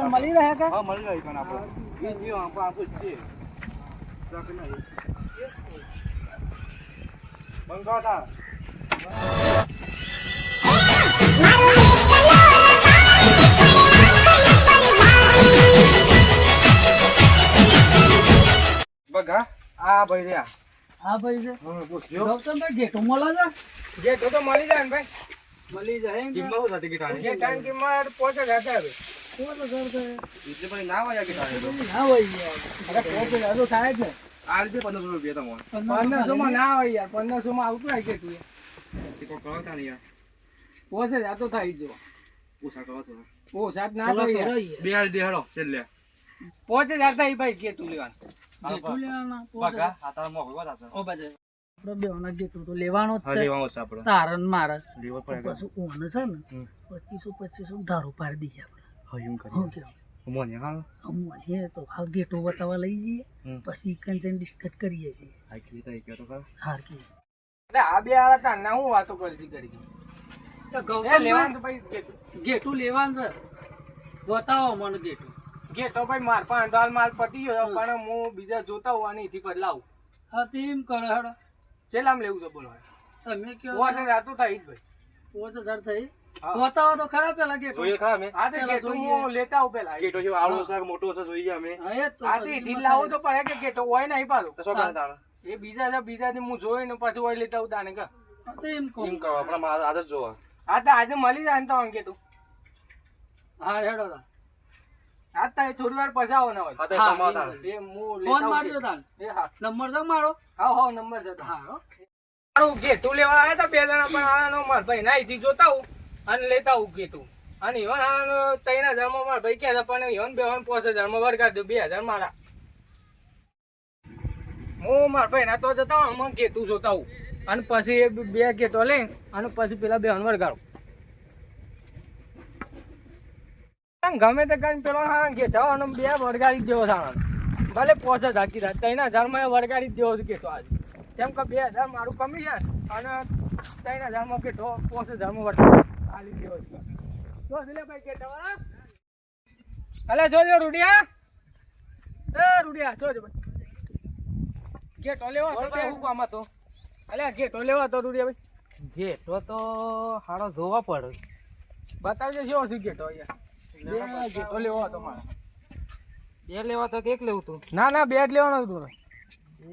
મળી રહે કે હા મળી રહી પણ આપણે એ જીઓ આપણે આખું જ છે બંગાતા બગા આ ભાઈ રહ્યા હા ભાઈ છે પૂછ્યો ગૌતમભાઈ ગેટો મળે છે ગેટો તો મળી જાય ને ભાઈ મળી જાય ને કિંમત શું હતી ગીટાની ગેટાની કિંમત 5000 આવે એટલે ભાઈ ના હોય ગીટાની ના હોય યાર અરે 5000 તો થાય જ ને આ રીતે 1500 રૂપિયા તમારે 1500 માં ના હોય યાર 1500 માં આવતું હોય કે તું તે કોઈ કરો તા નહીં યાર 5000 તો થાય જ જો ઓછા કરો તો ઓછા ના થાય યાર બે હાલ દે હેડો છેલ્લે 5000 થાય ભાઈ કે તું લેવાનું ગેટો લેવાના બગા આ તારા મોકો વાત છે ઓ બાજે આપણે બેવના ગેટો તો લેવાનો જ હા છે લેવાનો છે આપણે તારન મારે લેવો પડે પછી ઓને છે ને 2500 ધારો પાડી દઈએ આપણે હા એમ કરી હું કેવું મોને હા અમને તો હાલ ગેટો બતાવવા લઈ જઈએ પછી કંચન ડિસ્કસ કરીએ છીએ આ કી તઈ કે તો કર હાર કે એટલે આ બે આલા તા ના હું વાતો કરતી કરી તો ગૌતમ લેવાનું તો ભાઈ ગેટો લેવાનું છે બતાવો મને ગેટો ભાઈ માર પણ અંદાલ માલ પટી ગયો પણ હું બીજા જોતા હું અને એથી બદલાવું હા તે એમ કરે હેડો ચેલામ લેવું છે બોલો તમે કયો 5000 તો થઈ જ ભાઈ 5000 થઈ બતાવો તો ખરા પેલા ગેટો જોઈએ ખરા મે આ તે ગેટો હું લેતા આવું પેલા ગેટો જો આવડો છે મોટો છે જોઈએ અમે આ તે ઢીલ લાવો તો પડે કે ગેટો હોય નહીં પાછો તો શું કરે તાણ એ બીજાથી હું જોઈ ને પછી હોય લેતા આવું તાને કે તો એમ કહું એમ કહો આપણા આદત જોવા આ તો આજે મળી જાય ને તો અંકે તું હા હેડો તા આ તો થોડી વાર પછી આવો ના હોય હા તો કમાતા એ હું ફોન મારજો તાન એ હા નંબર છે મારો હા નંબર છે હા મારું ગેટું લેવા આવ્યા હતા બે જણા પણ આનો માર ભાઈ ના અહીંથી જોતા હું અને લેતા હું ગેટું અને ઈવન આનો 3000 માં માર ભાઈ કે પણ ઈવન 5000 માં વરગાડ દો 2000 મારા હું માર ભાઈ ના તો જતા હું ગેટું જોતા હું અને પછી બે ગેટો લે અને પછી પેલા બે વરગાડું ગમે તે કરીને પેલો ગેઠાવાનો બે વરગાડી દેવો સાણો ભલે 5000 કીધા 3000 માં વરગાડી દેવો છે ગેઠો આજે કેમ કે 2000 મારું કમિશન અને 3000 માં ગેઠો 5000 માં વરગાડી દેવો છે તો એટલે ભાઈ ગેઠાવાળા અલે જોજો રૂડિયા જોજો ભાઈ ગેટો લેવો તો શું કામ હતો અલે ગેટો લેવો તો રૂડિયા ભાઈ ગેટો તો હારો જોવા પડે બતાવજો કેવો છે ગેટો અહીંયા ગેટો લેવો હતો મારે બે લેવા તો કેક લેવું તું ના બે જ લેવાનો હતું એ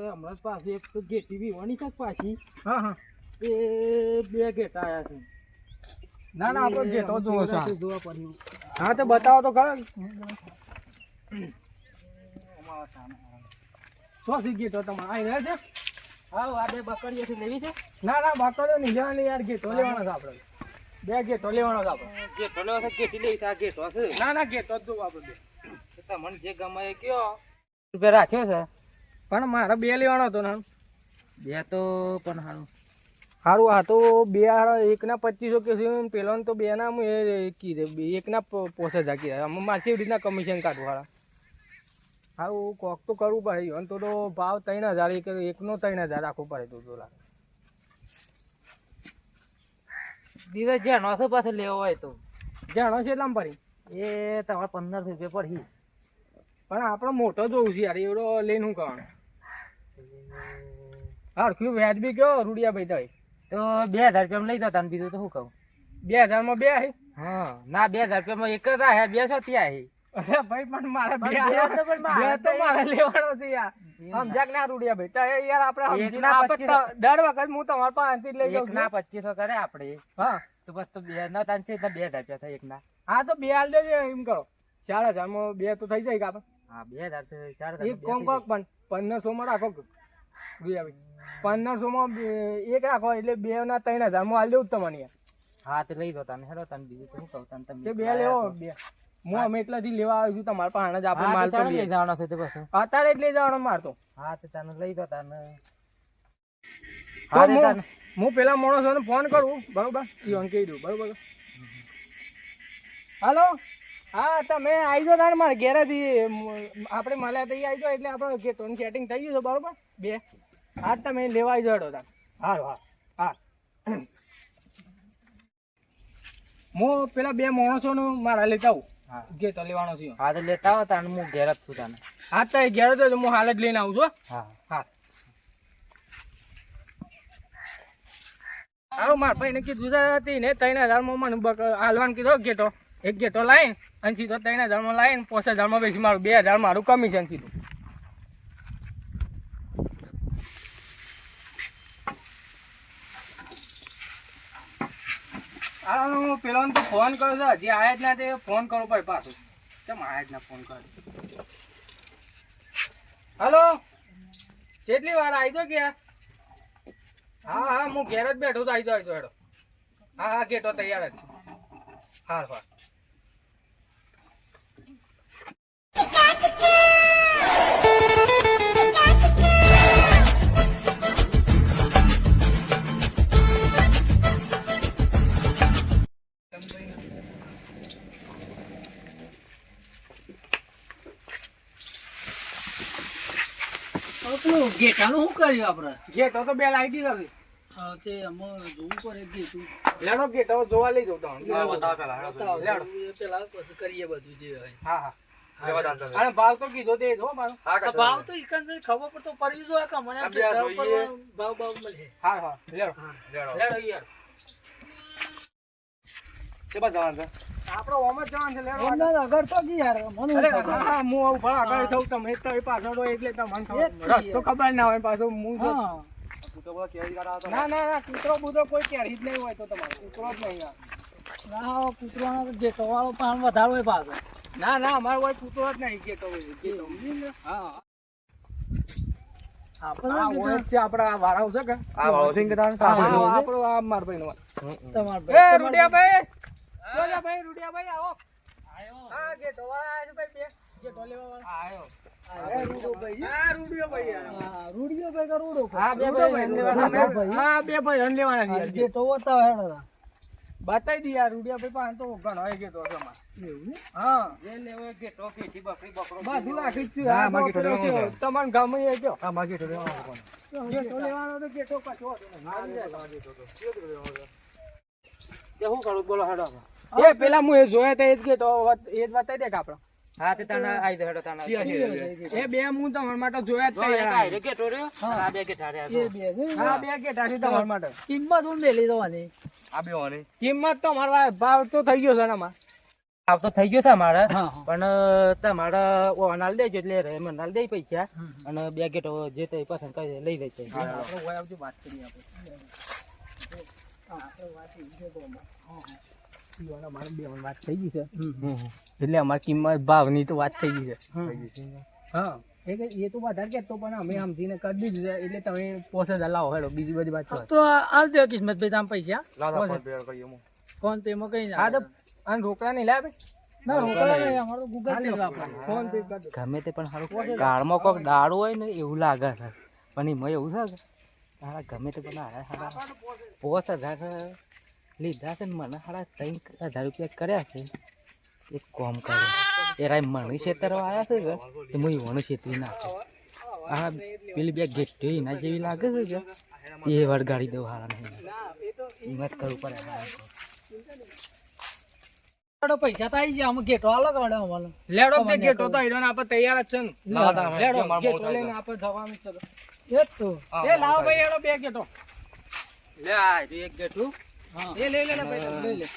હમણાં પાછી એક તો ગેટી વીવાની છે પાછી હા એ બે ગેટ આયા છે ના આપણો ગેટો જોવો છે જોવા પડ્યું હા તો બતાવો તો ખરા શું છે ગેટો તમારે આવી રહ્યા છે હા આ બે બકરીઓ લેવી છે ના બકરીઓ નહીં લેવાની યાર ગેટો લેવાનો છે આપણે બે ગેટો લેવાનો છે આપણે ગેટો લેવો છે ગેટી લેવી છે આ ગેટો છે ના ગેટો જ જોવું આપણે બે તમને જે ગમે એ કયો રૂપિયા રાખ્યો છે પણ મારે બે લેવાનો હતો ને બે તો પણ સારું આ તો બે એકના 2500 કે પેલો તો બે ના હું એ કીધે એકના 5000 કીધા મારે એવી રીતના કમિશન કાઢવાળા સારું કોક તો કરવું પડે અને તો ભાવ 3000 એકનો 3000 રાખવું પડે તો દીધા જાણો છે પાછો લેવો હોય તો જાણો છે એટલામાં પડી એ તમારે 1500 રૂપિયા પડી પણ આપણે મોટો જોવું છે યાર એવડો લઈને શું કરવાનું હરખ્યું વ્યાજબી કયો રૂડિયા ભાઈ તો 2000 રૂપિયા લઈ જતા ને બીજું તો શું કહું 2000 માં બે હા ના 2000 રૂપિયા એક જ આ બે છો ત્યાં અરે ભાઈ પણ મારે બે તો મારે લેવાનો છે યાર સમજાક ના રૂડિયા ભાઈ તો યાર આપણે દર વખત હું તમારા પાસેથી લઈ જાઉં ના 2500 કરે આપણે હા તો બસ તો બે ના તાન છે 2000 રૂપિયા થાય એક ના હા તો બે હાલ દેજો એમ કરો 4000 માં બે તો થઈ જાય કે આપણે હા 2000 4000 એક કોમ કોક પણ 1500 માં રાખો રૂડિયા ભાઈ 1500 માં એક રાખો એટલે બે ના 3000 માં હાલ દેવું તમને યાર હા તો લઈ દો તને હેડો તને બીજું શું કહું તમે બે લેવો બે હું અમે એટલાથી લેવા આવ્યો છું તમારા પાસે જ આપણે માલ તો લઈ જવાનો છે અત્યારે જ લઈ જવાનો મારતો હા તો તને લઈ દો તને હું પેલા માણસોને ફોન કરું બરોબર ઈવન કહી દઉં બરોબર હાલો હા તમે આવી જાઓ તારે મારે ઘેરેથી આપણે મળ્યા તઈ આવી જાઓ એટલે આપણે ગેટોનું સેટિંગ થઈ ગયું છે બરોબર બે હા તમે લેવા આવી જાઓ તાર હારું હા હું પેલા 2 માણસો નું મારા લેતા આવું. હા. ગેટો લેવાનો છે. હા તો લેતા આવો તાને હું ઘેર જ છું તાને. હા તો એ ઘેર તો હું હાલ જ લઈને આવું છું. હા હા હાલો માર ભાઈ ને કીધું હતી ને 3000 માં મને હાલવાનું કીધો ગેટો. એક ગેટો લાઈન અને સીધો 3000 માં લાઈન 5000 માં બેસી મારું 2000 મારું કમિશન સીધું. હું પેલો તો ફોન કર્યો છે હજી આયા જ ના તે ફોન કરો ભાઈ પાછું કેમ આયા જ ના ફોન કર્યો. હાલો કેટલી વાર આવી તો ગયા. હા હા હું ઘેર જ બેઠો તો આવી જાવ હેડો. હા હા ગેટો તૈયાર જ છે. હાર હાર ગેટાનું શું કર્યું આપડે? ગેટો તો બે લાવી દીધો છે. તે અમે જોવું પડે ગેટું. લેડો ગેટો જોવા લઈ જાઉં તમને. બતાવો. લેડો. પેલા પછી કરીએ બધું જે હોય. હા હા અને ભાવ તો કીધો તે જો મારો. તો ભાવ તો એકંદરે ખબર પડતો પડવી જોઈએ કે મને ગેટા ઉપર ભાવ મળે. હા હા લેડો લેડો યાર. કેવા જવાનું છે? આપણો ઓમ જ જવાનું છે. લેડો અગર તો યાર મને અરે હા હા હું આવું ભા આગળ થઉં તમે તો એ પાછળ એટલે તમને ખબર રસ્તો ખબર ના હોય પાછો હું ના ના ના કૂતરો બૂતરો કોઈ કેરી જ નહીં હોય તો તમારે કૂતરો જ નહીં યાર. ના કૂતરાનો ગેટો વાળો પણ વધારે હોય પાછો. ના ના અમારો કોઈ કૂતરો જ નહીં ગેટો હા આપણે આપડા વાળા છે કે આપણો આ માર ભાઈ નો તમાર એ રૂડિયાભાઈ રૂડિયાભાઈ રૂડિયાભાઈ આવો હા ગેટો વાળા આવ્યા છે ભાઈ બે ગેટો લેવા વાળા આવ્યો બતાવી દી યાર રૂડિયાભાઈ પાસે તો ઘણો ગેટો છે હા એ લેવો ગેટો પેટી બકરી બકરો બધું રાખી જ તમારે ગામ ગેટો લેવાનો તો ગેટો પાછો શું કરું બોલો હેડો એ પેલા હું એ જોયા તા એ જ ગેટો એ જ બતાવી દે કે આપડે. હા તે તને આઈ દે હેડો તને એ બે હું તમારા માટે જોયા જ તા ગેટો રે આ બે ગેટા રે હા બે ગેટા છે તમારા માટે. કિંમત હું મેલી દવાની આ બે ઓની કિંમત તો મારા ભાવ તો થઈ ગયો છે ને આમાં. ભાવ તો થઈ ગયો છે મારે પણ તમારે ઓનાલ દેજો એટલે મને નાલ દે પૈસા અને બે ગેટો જે તે પસંદ કરે લઈ લે છે. આપણે હોય આવજો વાત કરીએ આપણે. મારે બે વાત થઈ ગઈ છે એટલે અમારી કિંમત ભાવની તો વાત થઈ ગઈ છે. હા એ તો વધારે કેતો પણ અમે સમજીને કરી દીધું છે એટલે તમે 5000 લાવો હેડો બીજી બધી વાત તો આલ દે કિસ્મત ભાઈ તમે પૈસા ફોન પે માં કઈ હા તો અને રોકડા નહીં લાવે ના રોકડા નહીં અમારો ગૂગલ પે વાપરે ફોન પે કર ગમે તે પણ સારું ગાળમાં કોક દાડો હોય ને એવું લાગે છે પણ એમાં એવું છે કે તારા ગમે તે પણ હારા 5000 લીધા છે ને મને સારા 3000 રૂપિયા કર્યા છે. એક કોમ કરે એરા મણી છેતરવા આવ્યા છે કે હું એવાનું છેતરી નાખે. આ પેલી બે ગેટ એના જેવી લાગે છે કે તે વળગાડી દઉં હારા નહીં હિંમત કરવું પડે. પૈસા તો આવી ગયા અમે ગેટો આલો કાઢે અમારે લેડો તે ગેટો તો હીરો આપણે તૈયાર જ છે ને લેડો ગેટો લઈને આપણે જવાનું છે એ તો એ લાવો ભાઈ એનો બે ગેટો લે આ એક ગેટું એ લઈ લે ને ભાઈ લઈ લે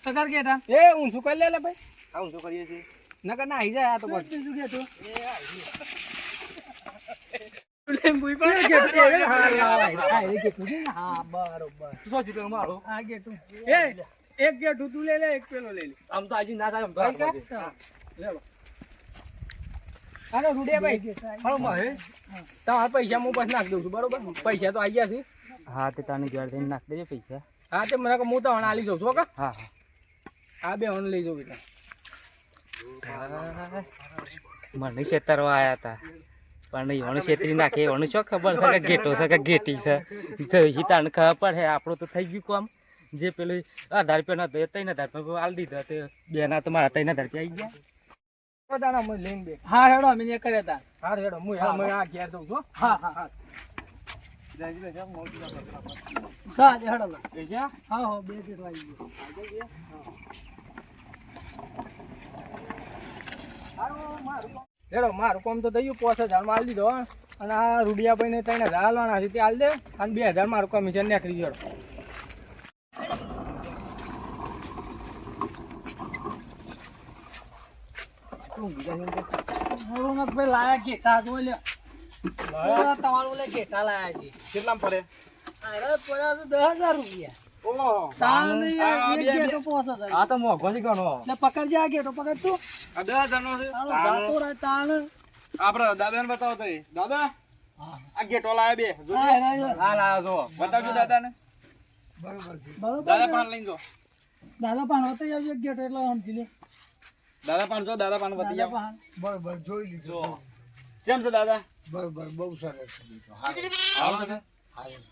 પગાર ગેટા એ ઊંચું કરી લે ભાઈ આ ઊંચું કરીએ છીએ નકર ના આવી જાય આ તો બીજું ગેટું એક ગેટું તું લઈ લે એક પેલો લઈ લે આમ તો આજે ના થાય અરે રૂડિયાભાઈ તમારા પૈસા હું બસ નાખી દઉં છું બરોબર પૈસા તો આવી ગયા છે. હા તે તને ઘેર થઈને નાખ દેજો પૈસા. હા તે મને હું તો આલી જાઉં છું હા હા આ બે હણ લઈ જાઉં બેટા મને છેતરવા આવ્યા હતા પણ એવાનું છેતરી નાખે એવાનું શું ખબર છે કે ગેટો છે કે ગેટી છે તને ખબર પડે આપણું તો થઈ ગયું કામ. જે પેલું 1000 રૂપિયા નતો એ 3000 રૂપિયા આલી દીધા તે બે ના તો મારા 3000 રૂપિયા આવી ગયા. હા હેડો અમે કર્યા હતા. હા હેડો હું આ ઘેર દઉં છું. હા હા સાજે હડો લા. હા બે ગેટો આવી ગયો. હેડો મારું કામ તો થયું 5000 માં આલી દીધો હો. અને આ રૂડિયાભાઈ ને 3000 આલવાના છે તે આલ દે અને 2000 મારું કમિશન નીકળી ગયો. ભાઈ લાયા ઘેટા જો લે તમારું લે ઘેટા લાયા છે. કેટલામાં પડે? અરે પડ્યા છે 10,000 રૂપિયા. ઓહો. તાણ એક ઘેટો 5000. આ તો મોંઘો છે ઘણો. ને પકડજે આ ઘેટો પકડ તું. આ 10,000 નો છે. તાણ જાતો રહે તાણ. આપડે દાદાને બતાવો તો એ. દાદા આ ગેટો લાયા બે. જોજો. હા લાયા છો. બતાવજો દાદાને. બરોબર દાદા છે. પાન લઈને જો. દાદા પાન હોતો આવજો એક ઘેટો એટલે સમજી લે. દાદા પાન જો, દાદા પાન બતાવી દાદા જાવ. પાન. બરોબર જોઈ લીધું. જો. કેમ છે દાદા? બરોબર બહુ સરસ છે બેટો. હારું. આવડે છે? હારું.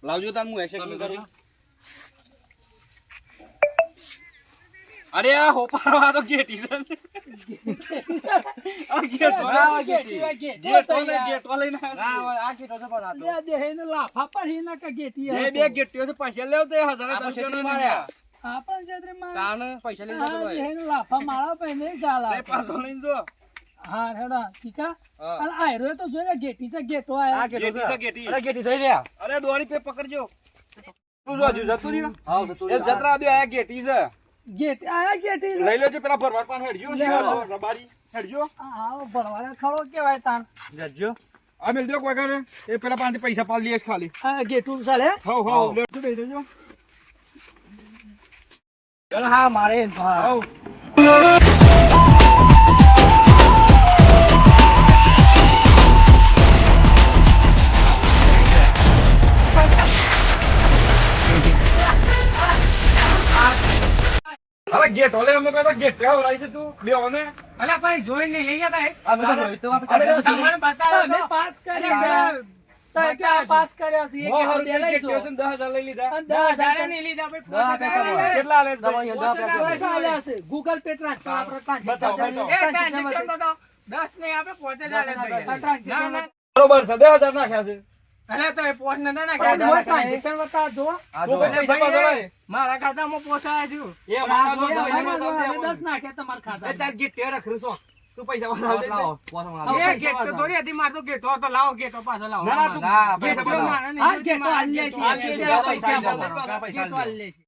લાવજો તાન હું એસેક નું કરું. અરે આ હોપારો આ તો ગેટી છે. આ ગેટો આ ઘેટી આ ઘેટો ગેટો થઈ ગયા. ગેટો લઈને આવ્યો. આ ઘેટો છે પણ આ તો. લે દેહે ને લાફા પડી ના કે ઘેટી બે બે ગેટીઓ છે પૈસા લેવ તે 1000 રૂપિયા નો મળ્યા. આપણ છેત્રે માં તાણ પૈસા લઈને જતો ભાઈ. દેહે ને લાફા મારા પે નહીં ચાલા. તે પાછો લઈને જો. હા હેડા ઠીકા. હા. અને આયરો તો જોઈ લે ઘેટી છે ઘેટો આયા. ગેટી છે ગેટી. અરે ગેટી જઈ રહ્યા. અરે દોરી પે પકડજો. તું જો હજુ જતું રહ્યું? એ જતરા દે આ ગેટી છે. ઘેટી આયા ઘેટી છે. લઈ લેજો પેલા ભરવાડ પાન હેડજો. લે આવો. રબારી હેડજો. હા ભણવાના ખરો કેવાય તાન. જજો. આ મેલ દો કોઈ કરે. એ પેલા પાનથી પૈસા પાલ લીએ છે ખાલી. આ ઘેટું ચાલે. હો હો લેજો બેસી જજો. ચાલ હા મારે હા. હો. અરે ગેટ ઓલે અમે કહો ગેટ કેવો લાઈ છે તું બે ઓને. અલા ભાઈ જોઈને લઈ ગયા તા. આ બધું જોયું તો આપણે અરે કાઢી તમને બતાવો અમે પાસ કર્યા છે. તો કે આ પાસ કર્યા છે. મોહ એક રૂપિયા લઈ ગેટ જો. છે 10,000 લઈ લીધા. 10,000 નહીં લીધા ભાઈ. કેટલા લે દવા યંદા આપણે પૈસા આલ્યા છે. ગૂગલ પે ટ્રાન્સફર આપણે ટ્રાન્ઝેક્શન 10 નહીં આપે 5000 બરોબર છે 10,000 નાખ્યા છે. અલે તો એ પોસ્ટ ન નાખ્યા ટ્રાન્ઝેક્શન બતા જો. તું પૈસા પાછો લાય. મારા ખાતામાં પોસાય છે. એ મારા તો પૈસા પાછો દે. 10 નાખ્યા તમારા એ ખાતામાં. તાર ગેટ તે રખરું છો. તું પૈસા પાછો દે. લાવો પોસમ એ ગેટ તો થોડી હતી માર તો ગેટો તો લાવો ગેટો પાછો લાવો. ના ના તું ના, પૈસા ગેટો પાછો મારે નહીં. આ ગેટો આલ્યા છે. આ ગેટો આ પૈસા પૈસા આપો. આપો. પૈસા ગેટો આલ્યા છે.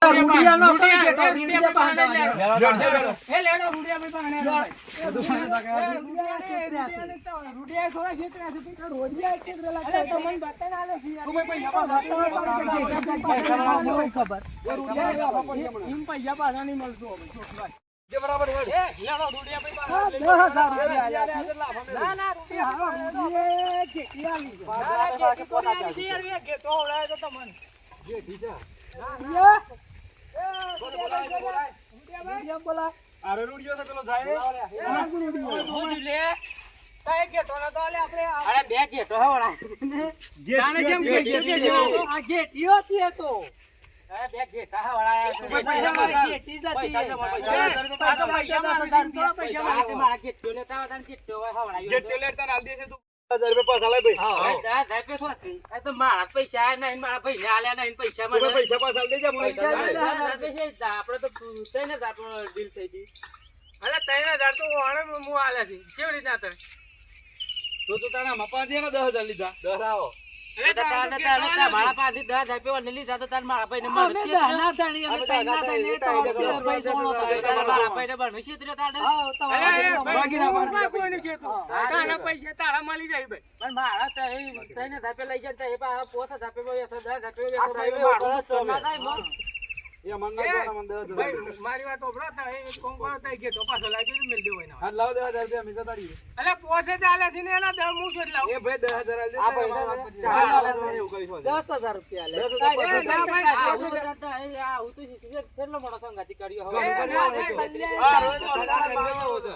રૂપિયાનો રૂપિયા, ગેટો રૂપિયા રૂપિયા પાંચ પાંચ હજાર. હજાર. એ લેડો રૂડિયા ભાઈ પાણે રૂડિયા થોડા ખેતરા છે તો રોડિયા ખેતરા લાગે તો મને બતાને આલે છે તું પૈસા પાછો ખબર એમ પૈસા પાછા નહીં મળતો જે બરાબર હેડ. લેડો રૂડિયા ભાઈ ના ના રૂપિયા રૂડિયા ખેતિયા લીધો ગેટો ઓળાય તો તમને ગેટી છે. રૂડિયા બોલા આરે રૂડિયો છે પેલો જાય. અરે બે ગેટો હે વળા. જાણે કેમ કે આ ગેટીઓ છે તો અરે બે ગેટા હે વળા. પૈસા પાછા. ગેટી જતી પૈસા રહે. જમા, આ તો પૈસા મારા રૂપિયા પૈસા આ તે મારા ગેટો લેતા હતા ને ગેટો હે વળા. ગેટ તે લેતા આલ દે છે તું 1000 રૂપિયા પાછા લાય ભાઈ. હા સાહેબ શું હતી? આ તો મારા જ પૈસા આયા નહીં, મારા ભાઈને આલ્યા નહીં, પૈસા તું મને પૈસા પાછા આલ દેજે મને. પૈસા આપણે તો પૂછાય ને આપણો ડીલ થઈ ગઈ. અરે 3000 તો ઓણે હું આલે છે કેવી રીતના તને તો તારા મપા દે ને 10,000 લીધા. 10 આવો. મારા પાસે 10,000 રૂપિયા લીધા તો તાર મારા ભાઈને અમે મળે દાના ધણી અમે તૈના ધણી તો ભાઈ સોનો તો મારા ભાઈને ભણવું છે એટલે તારે હા તમારે બાકીના બાકી કોઈની છે તો તારા પૈસા તારા મળી જાય ભાઈ પણ મારા તો એ 3,000 રૂપિયા લઈ જાય તો એ પાછા 5,000 રૂપિયા 10,000 રૂપિયા એ મન ના જોના મન 10,000. ભાઈ મારી વાત ઓબળો તા એ કોમ કરો તા કે તો પાછો લાગી દે મેલ દેવો એના હાલ લાવ 10,000 રૂપિયા મિસા તારી. અલે પોસે ચાલે છે ને એના દર હું જ લાવ એ ભાઈ 10,000 આલ દે. આ પૈસા એવું કરીશું. 10,000 રૂપિયા લે 10,000 આવું તો કેટલો મોટો સંગાતી કર્યો એ હવે ના, એ સંજય. આ રોજ ઓલા બાવો છે.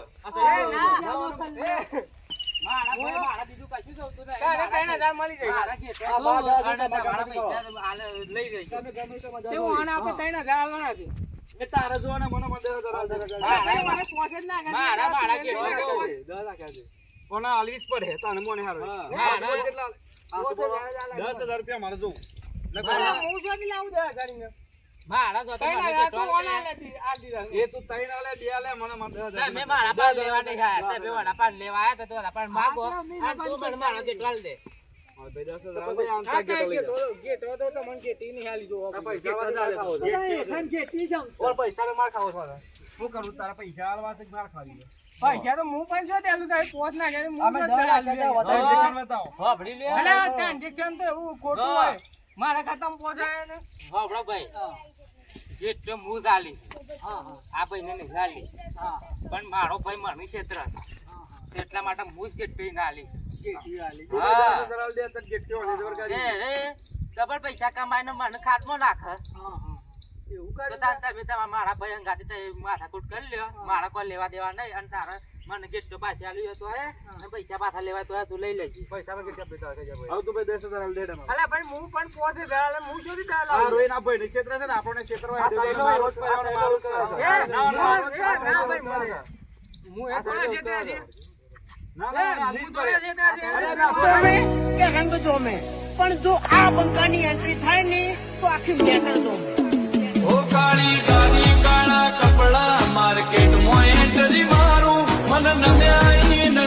મારા ભાઈ મારા બીજું કશું જોતું નહીં. તારે 3000 મળી જાય મારા ઘેર મારા પૈસા હાલે લઈ ગઈ. તે હું આને આપણે 3000 આલવાના છે એ તારે જોવાના મને 10,000 આલ દે. ભાઈ મને પોસે જ ના મારા ઘેર 10 લાખ્યા છે. કોને આલવીસ પડે તને મોને હારો ના. કેટલા આલે? 10,000 રૂપિયા મારે જોઉં હું જોતી લાવું 10,000 ને મારા તો કઈ મને ના તો તું લે. ઓલા લે આ દીધા એ તું 3 આલે 2 આલે મને 10,000 તમે મારા પાન લેવા નહીં આયા. તમે વડાપાન લેવા આયા તો તો વડાપાન માંગો. અને તું મને મારો જેટલો આલ દે. હા ભાઈ 10,000 આલે આમ આ ગેટો કઈ લઈ જા. ગેટો તો તમને ગેટી ની હાલી જો આ પૈસા વાળા ખાવો છે. ગેટી છે ઓર પૈસા મે માર ખાવો છો. શું કરું તારા પૈસા આલવા છે કે માર ખાવી છે? પૈસા તો હું પણ છો દેલું તારે પોચ ના કરે હું અમે તો દસ ચાલી લાખ જાય. ટ્રાન્ઝેક્શન બતાવો. હોભળી લે. અલે આ ટ્રાન્ઝેક્શન તો એવું ખોટું હા. હોય મારા ખાતામાં પહોંચાય ને હોભળો ભાઈ. જેટલો હું ચાલી. આ ભાઈને નહીં ચાલી. પણ મારો ભાઈ મને ક્ષેત્ર એટલા માટે હું જ કેટલી ના આલી. હા. 10,000 આલે દે તો ગેટો ઓલે જબર કરી. એ ડબલ પૈસા કમાઈને મને ખાતમાં નાખે. એવું તો તાર તમે તમારા મારા ભાઈ અંગાથી તો માથાકૂટ કરી લ્યો. મારા કોઈ લેવા દેવા નહીં. અને તારે મને જેટલો પાછા આલ્યો તો અને પૈસા પાછા લેવા તો તું લઈ લેજે. પૈસા માં કેટલા પૈસા છે ભાઈ? હવે તું ભાઈ 10,000 આલે દે મને. અલે ભાઈ હું પણ પહોંચે ગયા હું જોડી આ ચાલા રોઈન આ ભાઈ ને ક્ષેત્ર છે ને આપણને ક્ષેત્ર હોય આ એટલે સાઈડ રોજ કરવાનો મારું કરે એ છે. ના ભાઈ હું એ થોડા છે ત્યાં છે ના ના ના હું થોડા છે ત્યાં છે અરે ના. જોમે કે રંગ જોમે પણ જો આ બંકાની એન્ટ્રી થાય ને તો આખી મેટર જોમે